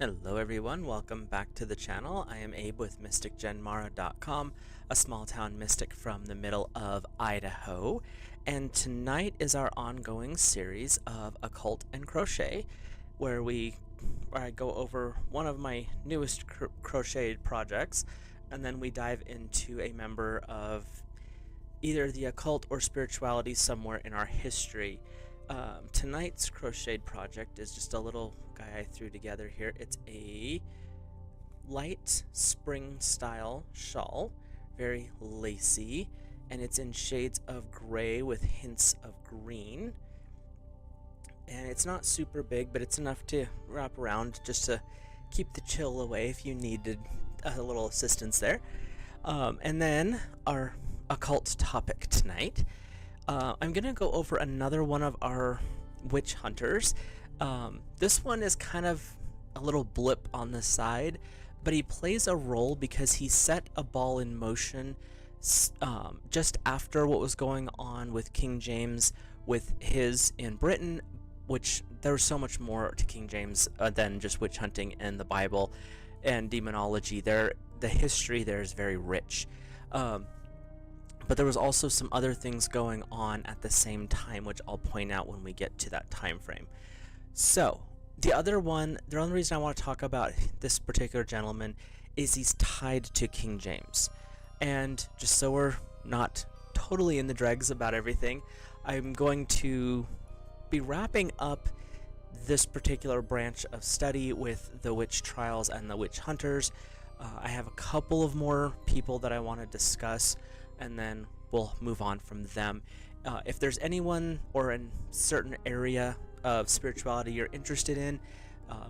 Hello everyone, welcome back to the channel. I am Abe with MysticGenMara.com, a small town mystic from the middle of Idaho, and tonight is our ongoing series of Occult and Crochet, where I go over one of my newest crocheted projects, and then we dive into a member of either the occult or spirituality somewhere in our history. Tonight's crocheted project is just a little guy I threw together here. It's a light spring style shawl, very lacy, and it's in shades of gray with hints of green. And it's not super big, but it's enough to wrap around just to keep the chill away if you needed a little assistance there. And then our occult topic tonight. I'm going to go over another one of our witch hunters. This one is kind of a little blip on the side, but he plays a role because he set a ball in motion just after what was going on with King James with his in Britain, which there was so much more to King James than just witch hunting and the Bible and demonology. The history there is very rich. But there was also some other things going on at the same time, which I'll point out when we get to that time frame. So, the only reason I want to talk about this particular gentleman is he's tied to King James. And just so we're not totally in the dregs about everything, I'm going to be wrapping up this particular branch of study with the witch trials and the witch hunters. I have a couple of more people that I want to discuss, and then we'll move on from them. If there's anyone or a certain area of spirituality you're interested in,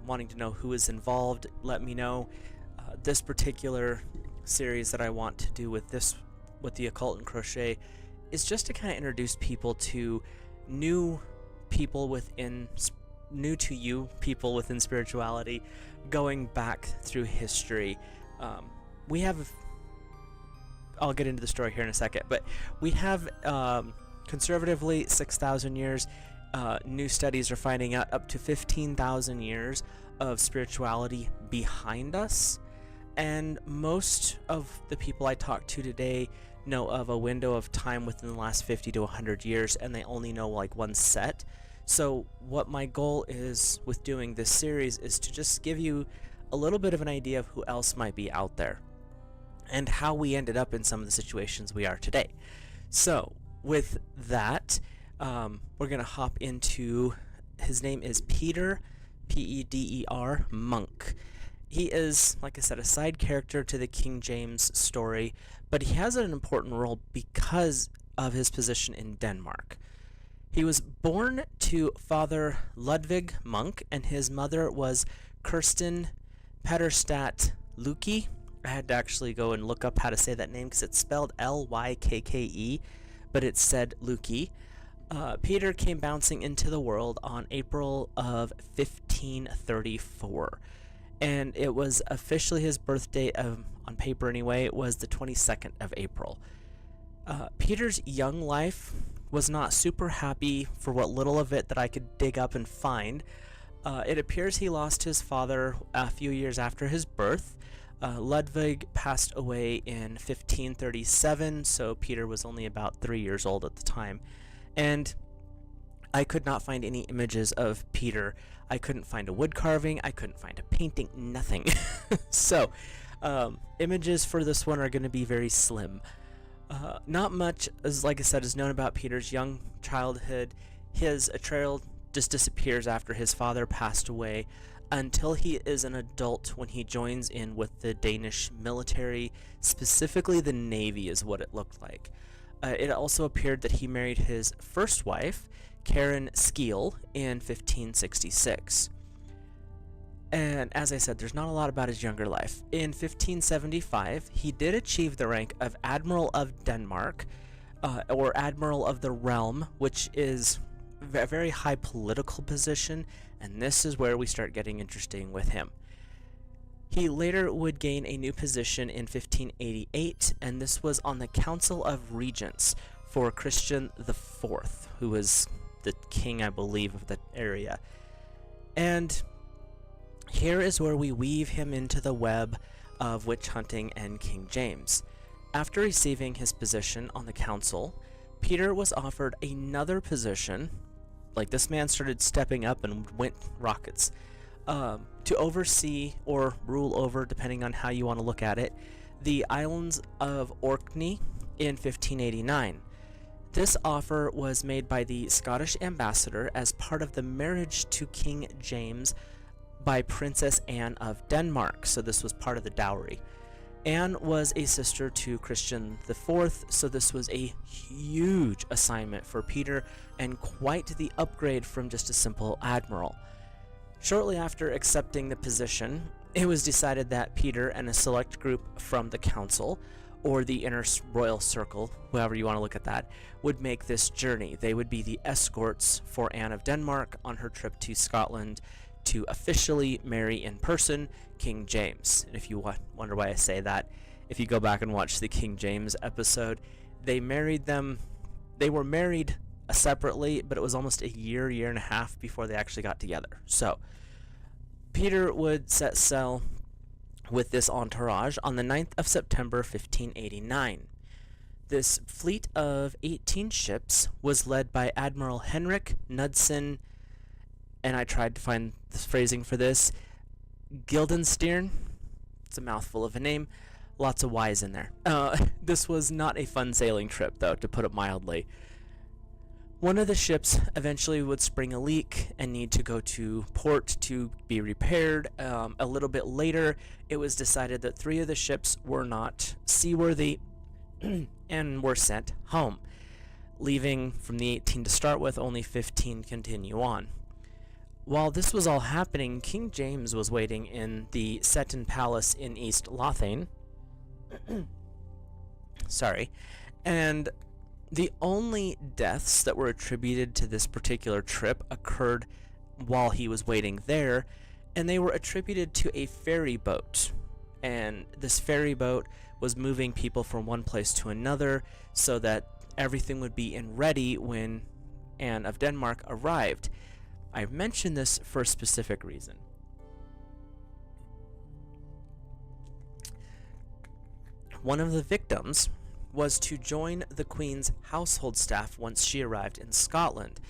wanting to know who is involved, let me know. This particular series that I want to do with the Occult and Crochet is just to kind of introduce people to new to you people within spirituality, going back through history. I'll get into the story here in a second, but we have conservatively 6,000 years. New studies are finding out up to 15,000 years of spirituality behind us, and most of the people I talk to today know of a window of time within the last 50 to 100 years, and they only know like one set. So what my goal is with doing this series is to just give you a little bit of an idea of who else might be out there and how we ended up in some of the situations we are today. So with that, we're going to hop into, his name is Peder, P-E-D-E-R, Munk. He is, like I said, a side character to the King James story, but he has an important role because of his position in Denmark. He was born to Father Ludwig Munk, and his mother was Kirsten Pederstat Lykke. I had to actually go and look up how to say that name because it's spelled L-Y-K-K-E, but it's said Lykke. Peter came bouncing into the world on April of 1534, and it was officially his birthday, on paper anyway, it was the 22nd of April. Peter's young life was not super happy for what little of it that I could dig up and find. It appears he lost his father a few years after his birth. Ludwig passed away in 1537, so Peter was only about 3 years old at the time. And I could not find any images of Peter. I couldn't find a wood carving, I couldn't find a painting, nothing. So, images for this one are going to be very slim. Not much, like I said, is known about Peter's young childhood. His trail just disappears after his father passed away, until he is an adult when he joins in with the Danish military, specifically the Navy is what it looked like. It also appeared that he married his first wife, Karen Skeel, in 1566. And as I said, there's not a lot about his younger life. In 1575, he did achieve the rank of Admiral of Denmark, or Admiral of the Realm, which is a very high political position, and this is where we start getting interesting with him. He later would gain a new position in 1588, and this was on the Council of Regents for Christian IV, who was the king, I believe, of the area. And Here is where we weave him into the web of witch hunting and King James. After receiving his position on the council, Peter was offered another position. Like, this man started stepping up and went rockets, to oversee or rule over, depending on how you want to look at it, the islands of Orkney in 1589. This offer was made by the Scottish ambassador as part of the marriage to King James by Princess Anne of Denmark, so this was part of the dowry. Anne was a sister to Christian IV, so this was a huge assignment for Peter and quite the upgrade from just a simple admiral. Shortly after accepting the position, it was decided that Peter and a select group from the council, or the inner royal circle, however you want to look at that, would make this journey. They would be the escorts for Anne of Denmark on her trip to Scotland to officially marry in person King James. And if you wonder why I say that, if you go back and watch the King James episode, they were married separately, but it was almost a year and a half before they actually got together. So Peter would set sail with this entourage on the 9th of September 1589. This fleet of 18 ships was led by Admiral Henrik Knudsen, and I tried to find the phrasing for this, Guildenstern. It's a mouthful of a name, lots of Y's in there. This was not a fun sailing trip, though, to put it mildly. One of the ships eventually would spring a leak and need to go to port to be repaired. A little bit later, it was decided that 3 of the ships were not seaworthy and were sent home, leaving from the 18 to start with, only 15 continue on. While this was all happening, King James was waiting in the Seton Palace in East Lothian. Sorry. And the only deaths that were attributed to this particular trip occurred while he was waiting there, and they were attributed to a ferry boat. And this ferry boat was moving people from one place to another so that everything would be ready when Anne of Denmark arrived. I mention this for a specific reason. One of the victims was to join the Queen's household staff once she arrived in Scotland.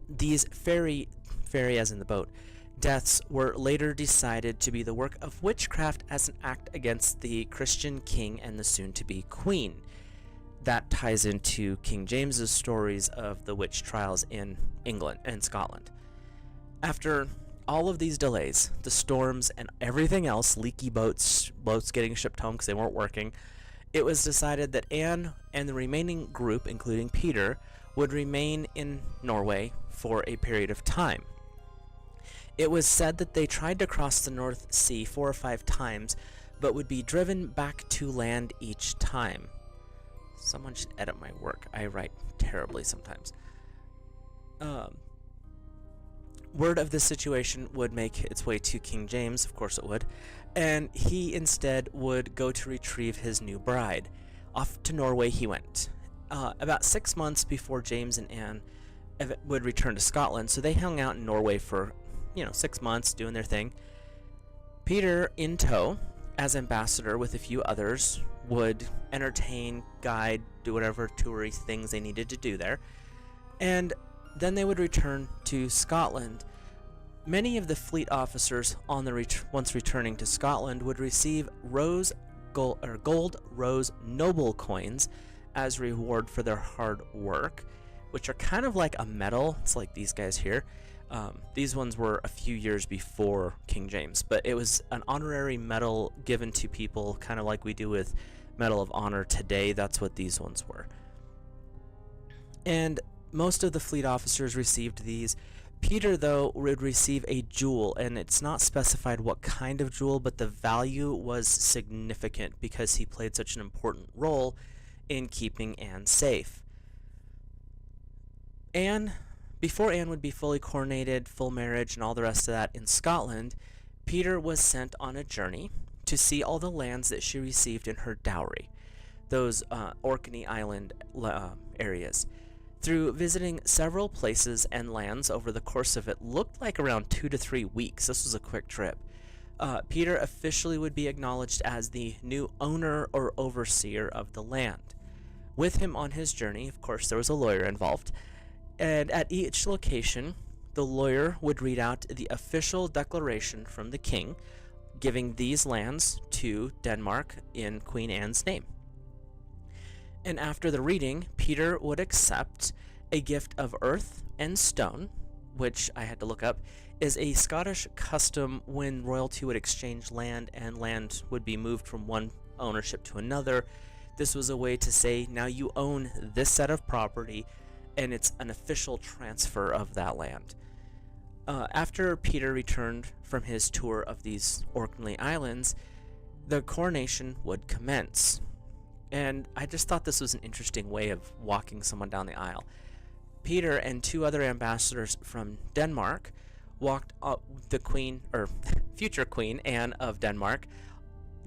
These ferry as in the boat, deaths were later decided to be the work of witchcraft as an act against the Christian king and the soon-to-be queen. That ties into King James's stories of the witch trials in England and Scotland. After all of these delays, the storms and everything else, leaky boats getting shipped home because they weren't working, it was decided that Anne and the remaining group, including Peter, would remain in Norway for a period of time. It was said that they tried to cross the North Sea 4 or 5 times, but would be driven back to land each time. Someone should edit my work. I write terribly sometimes. Word of this situation would make its way to King James, of course it would, and he instead would go to retrieve his new bride. Off to Norway he went. About 6 months before James and Anne would return to Scotland, so they hung out in Norway for, 6 months doing their thing. Peter, in tow, as ambassador with a few others, would entertain, guide, do whatever touristy things they needed to do there, and then they would return to Scotland. Many of the fleet officers on the once returning to Scotland would receive gold rose noble coins as reward for their hard work, which are kind of like a medal. It's like these guys here. These ones were a few years before King James, but it was an honorary medal given to people, kind of like we do with Medal of Honor today. That's what these ones were. And most of the fleet officers received these. Peter, though, would receive a jewel, and it's not specified what kind of jewel, but the value was significant because he played such an important role in keeping Anne safe. Before Anne would be fully coronated, full marriage, and all the rest of that in Scotland, Peter was sent on a journey to see all the lands that she received in her dowry, those Orkney Island areas. Through visiting several places and lands over the course of it looked like around 2 to 3 weeks, this was a quick trip, Peter officially would be acknowledged as the new owner or overseer of the land. With him on his journey, of course, there was a lawyer involved, and at each location, the lawyer would read out the official declaration from the king, giving these lands to Denmark in Queen Anne's name. And after the reading, Peter would accept a gift of earth and stone, which I had to look up, is a Scottish custom when royalty would exchange land and land would be moved from one ownership to another. This was a way to say, now you own this set of property, and it's an official transfer of that land. After Peter returned from his tour of these Orkney Islands, the coronation would commence. And I just thought this was an interesting way of walking someone down the aisle. Peter and 2 other ambassadors from Denmark walked the queen, or future Queen Anne of Denmark,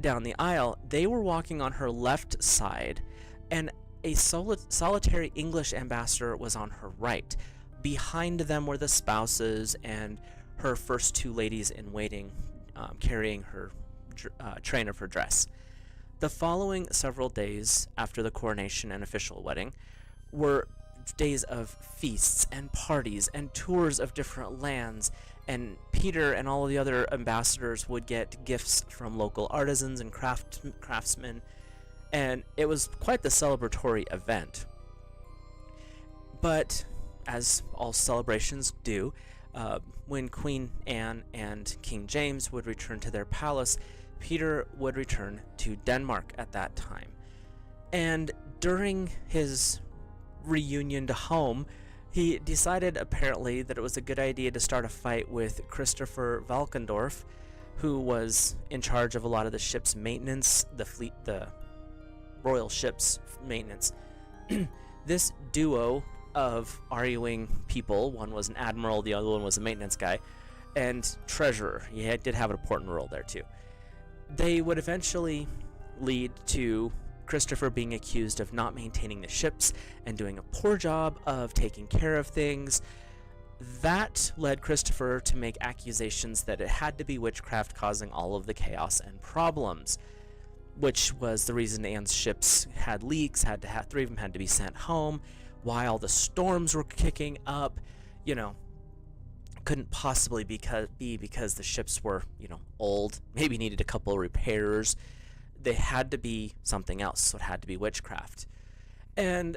down the aisle. They were walking on her left side, and a solitary English ambassador was on her right. Behind them were the spouses and her first 2 ladies in waiting, carrying her train of her dress. The following several days after the coronation and official wedding were days of feasts and parties and tours of different lands, and Peter and all of the other ambassadors would get gifts from local artisans and craftsmen, and it was quite the celebratory event. But as all celebrations do, when Queen Anne and King James would return to their palace, Peter would return to Denmark at that time. And during his reunion to home, he decided apparently that it was a good idea to start a fight with Christopher Valkendorf, who was in charge of a lot of the ship's maintenance, the royal ship's maintenance. This duo of arguing people, one was an admiral, the other one was a maintenance guy, and treasurer. He did have an important role there too. They would eventually lead to Christopher being accused of not maintaining the ships and doing a poor job of taking care of things. That led Christopher to make accusations that it had to be witchcraft causing all of the chaos and problems, which was the reason Anne's ships had leaks, 3 of them had to be sent home, why all the storms were kicking up. Couldn't possibly be because the ships were, old, maybe needed a couple of repairs. They had to be something else, so it had to be witchcraft. And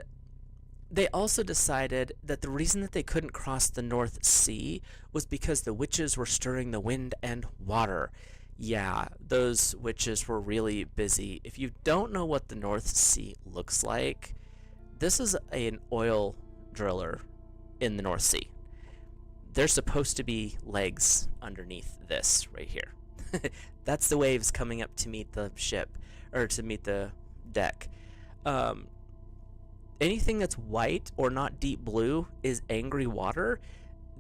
they also decided that the reason that they couldn't cross the North Sea was because the witches were stirring the wind and water. Yeah, those witches were really busy. If you don't know what the North Sea looks like, this is an oil driller in the North Sea. There's supposed to be legs underneath this right here. That's the waves coming up to meet the ship, or to meet the deck. Anything that's white or not deep blue is angry water.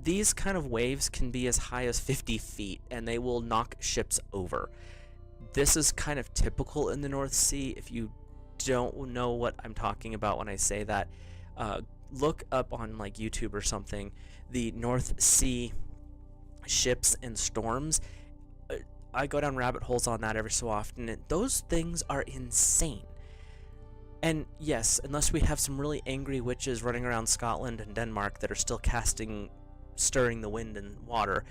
These kind of waves can be as high as 50 feet, and they will knock ships over. This is kind of typical in the North Sea. If you don't know what I'm talking about when I say that, look up on like YouTube or something, the North Sea ships and storms. I go down rabbit holes on that every so often, and those things are insane. And yes, unless we have some really angry witches running around Scotland and Denmark that are still stirring the wind and water,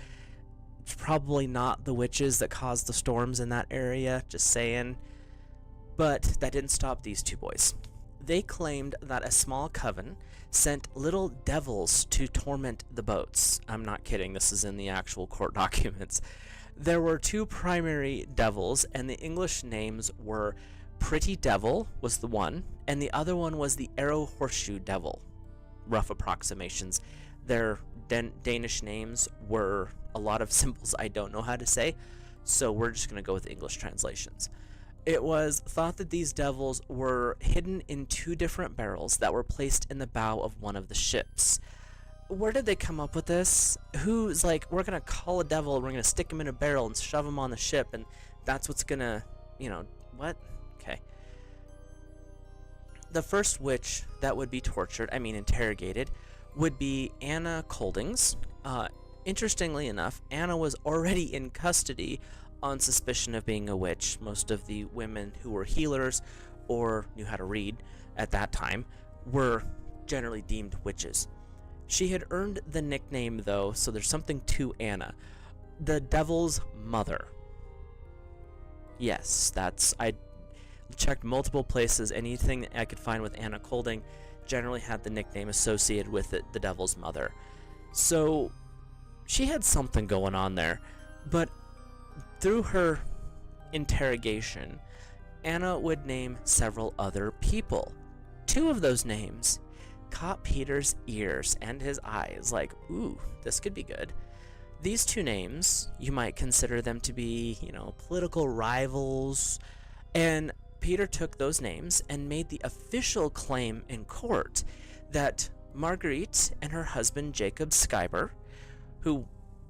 it's probably not the witches that caused the storms in that area, just saying. But that didn't stop these 2 boys. They claimed that a small coven sent little devils to torment the boats. I'm not kidding, this is in the actual court documents. There were 2 primary devils, and the English names were Pretty Devil was the one, and the other one was the Arrow Horseshoe Devil. Rough approximations. Their Danish names were a lot of symbols I don't know how to say, so we're just going to go with English translations. It was thought that these devils were hidden in 2 different barrels that were placed in the bow of one of the ships. Where did they come up with this? Who's like, we're going to call a devil, we're going to stick him in a barrel and shove him on the ship, and that's what's going to, what? Okay. The first witch that would be interrogated, would be Anna Coldings. Interestingly enough, Anna was already in custody on suspicion of being a witch. Most of the women who were healers or knew how to read at that time were generally deemed witches. She had earned the nickname, though, so there's something to Anna. The Devil's Mother. Yes, I checked multiple places. Anything I could find with Anna Colding generally had the nickname associated with it, the Devil's Mother. So she had something going on there. But through her interrogation, Anna would name several other people. Two of those names caught Peter's ears and his eyes, like, ooh, this could be good. These two names, you might consider them to be, political rivals, and Peter took those names and made the official claim in court that Marguerite and her husband Jacob Schreiber, who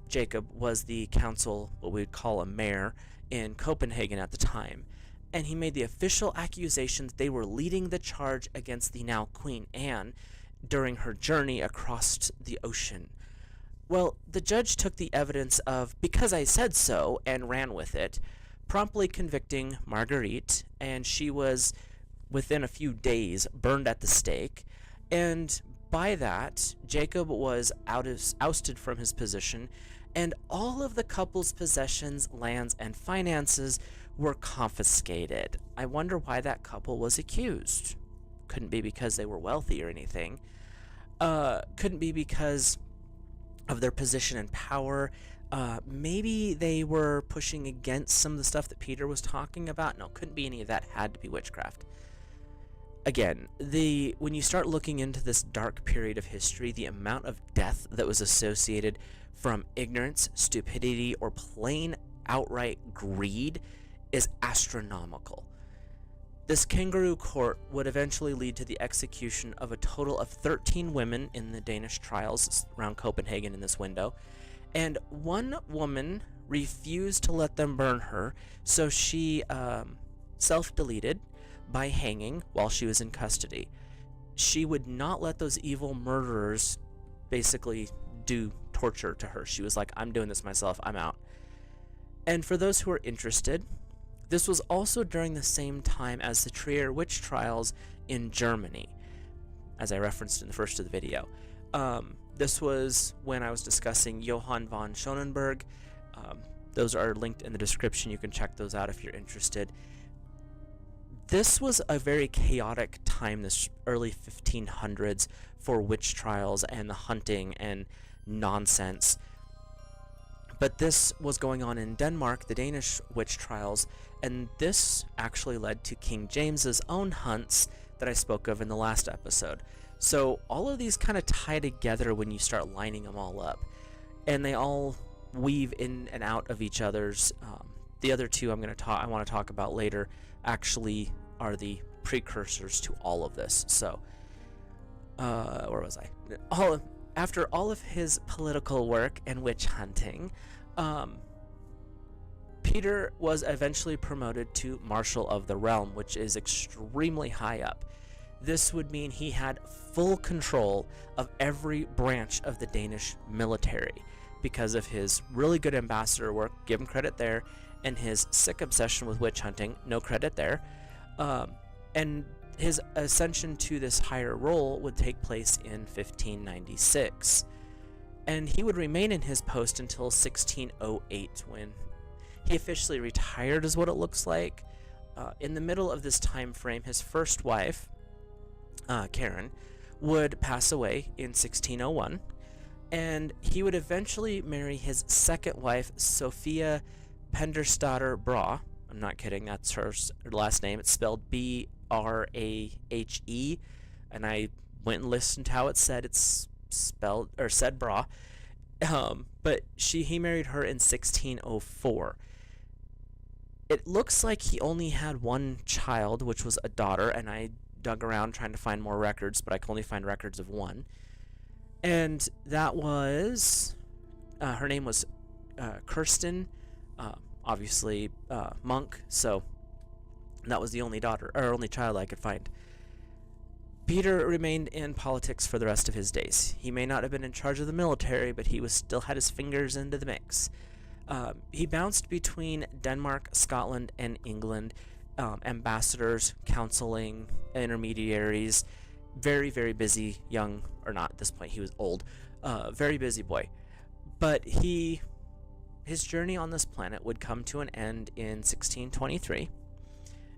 Jacob was the council, what we would call a mayor, in Copenhagen at the time, and he made the official accusation that they were leading the charge against the now Queen Anne during her journey across the ocean. Well, the judge took the evidence of "because I said so" and ran with it, promptly convicting Marguerite, and she was, within a few days, burned at the stake. And by that, Jacob was ousted from his position, and all of the couple's possessions, lands, and finances were confiscated. I wonder why that couple was accused. Couldn't be because they were wealthy or anything. Couldn't be because of their position and power. Maybe they were pushing against some of the stuff that Peter was talking about. No, couldn't be any of that. Had to be witchcraft. Again, when you start looking into this dark period of history, the amount of death that was associated from ignorance, stupidity, or plain outright greed is astronomical. This kangaroo court would eventually lead to the execution of a total of 13 women in the Danish trials around Copenhagen in this window, and one woman refused to let them burn her, so she self-deleted by hanging while she was in custody. She would not let those evil murderers basically do torture to her. She was like, "I'm doing this myself, I'm out." And for those who are interested, this was also during the same time as the Trier witch trials in Germany, as I referenced in the first of the video. This was when I was discussing Johann von Schonenberg. Those are linked in the description. You can check those out if you're interested. This was a very chaotic time, this early 1500s, for witch trials and the hunting and nonsense. But this was going on in Denmark, the Danish witch trials, and this actually led to King James's own hunts that I spoke of in the last episode. So all of these kind of tie together when you start lining them all up, and they all weave in and out of each other's. The other two I want to talk about later actually are the precursors to all of this. So, where was I? After all of his political work and witch hunting, Peter was eventually promoted to Marshal of the Realm, which is extremely high up. This would mean he had full control of every branch of the Danish military because of his really good ambassador work, give him credit there, and his sick obsession with witch hunting, no credit there. And his ascension to this higher role would take place in 1596. And he would remain in his post until 1608, when he officially retired, is what it looks like. In the middle of this time frame, his first wife, Karen, would pass away in 1601, and he would eventually marry his second wife, Sophia Penderstatter Bra. I'm not kidding, that's her last name. It's spelled B-R-A-H-E, and I went and listened to how it's said. It's spelled, or said Bra. But he married her in 1604. It looks like he only had one child, which was a daughter, and I dug around trying to find more records, but I can only find records of one. And that was, her name was Kirsten, obviously Munk, so that was the only daughter, or only child I could find. Peter remained in politics for the rest of his days. He may not have been in charge of the military, but he still had his fingers into the mix. He bounced between Denmark, Scotland, and England, ambassadors, counseling, intermediaries. Very, very busy, young, or not at this point, he was old, very busy boy. But his journey on this planet would come to an end in 1623,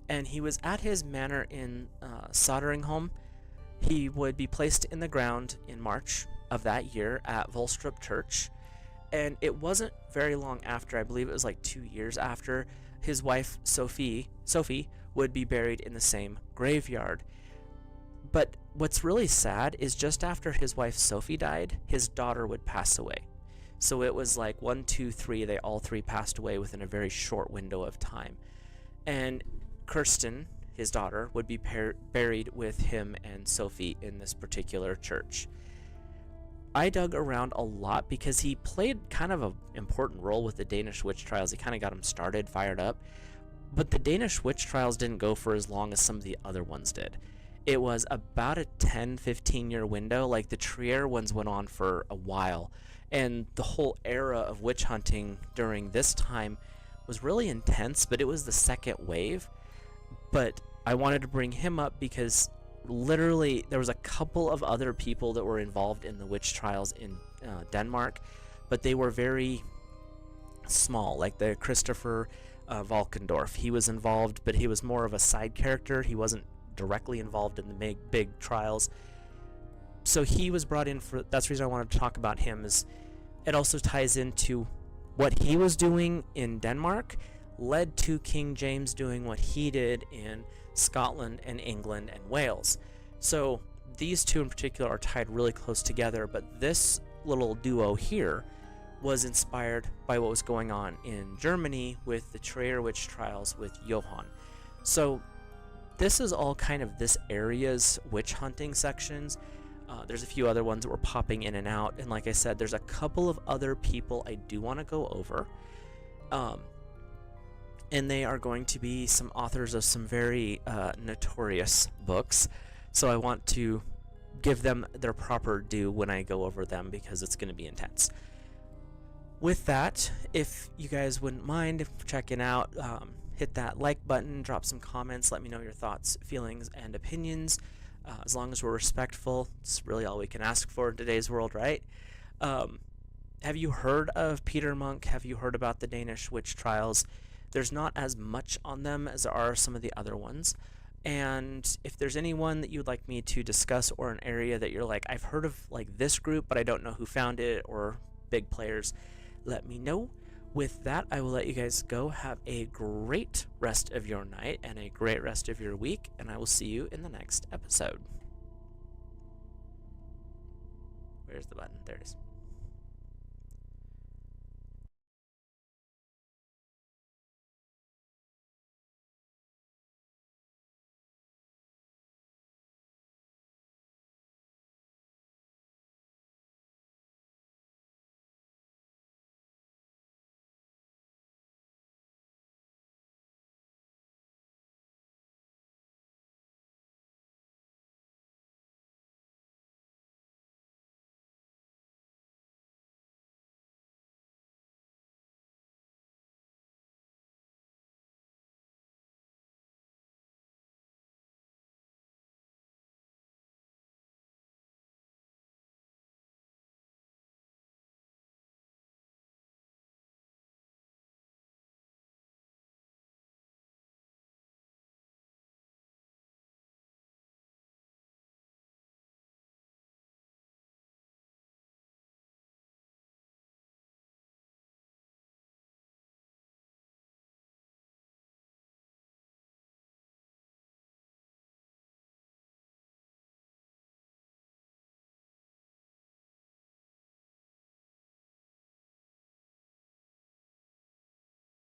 and he was at his manor in Soderingholm. He would be placed in the ground in March of that year at Volstrup Church, and it wasn't very long after, I believe it was like 2 years after, his wife Sophie would be buried in the same graveyard. But what's really sad is just after his wife Sophie died, his daughter would pass away. So it was like 1, 2, 3, they all three passed away within a very short window of time. And Kirsten, his daughter, would be buried with him and Sophie in this particular church. I dug around a lot because he played kind of an important role with the Danish witch trials. He kind of got them started, fired up. But the Danish witch trials didn't go for as long as some of the other ones did. It was about a 10-15 year window. Like the Trier ones went on for a while. And the whole era of witch hunting during this time was really intense, but it was the second wave. But I wanted to bring him up because literally there was a couple of other people that were involved in the witch trials in Denmark, but they were very small, like the Christopher Valkendorf. He was involved, but he was more of a side character. He wasn't directly involved in the big trials. So he was brought in for, that's the reason I wanted to talk about him, is it also ties into what he was doing in Denmark led to King James doing what he did in Scotland and England and Wales. So these two in particular are tied really close together, but this little duo here was inspired by what was going on in Germany with the Trier witch trials with Johann. So this is all kind of this area's witch hunting sections. There's a few other ones that were popping in and out, and like I said, there's a couple of other people I do want to go over. And they are going to be some authors of some very notorious books. So I want to give them their proper due when I go over them because it's going to be intense. With that, if you guys wouldn't mind checking out, hit that like button, drop some comments, let me know your thoughts, feelings, and opinions. As long as we're respectful, it's really all we can ask for in today's world, right? Have you heard of Peder Munk? Have you heard about the Danish witch trials? There's not as much on them as there are some of the other ones. And if there's anyone that you'd like me to discuss, or an area that you're like, I've heard of like this group, but I don't know who found it, or big players, let me know. With that, I will let you guys go. Have a great rest of your night and a great rest of your week, and I will see you in the next episode. Where's the button? There it is.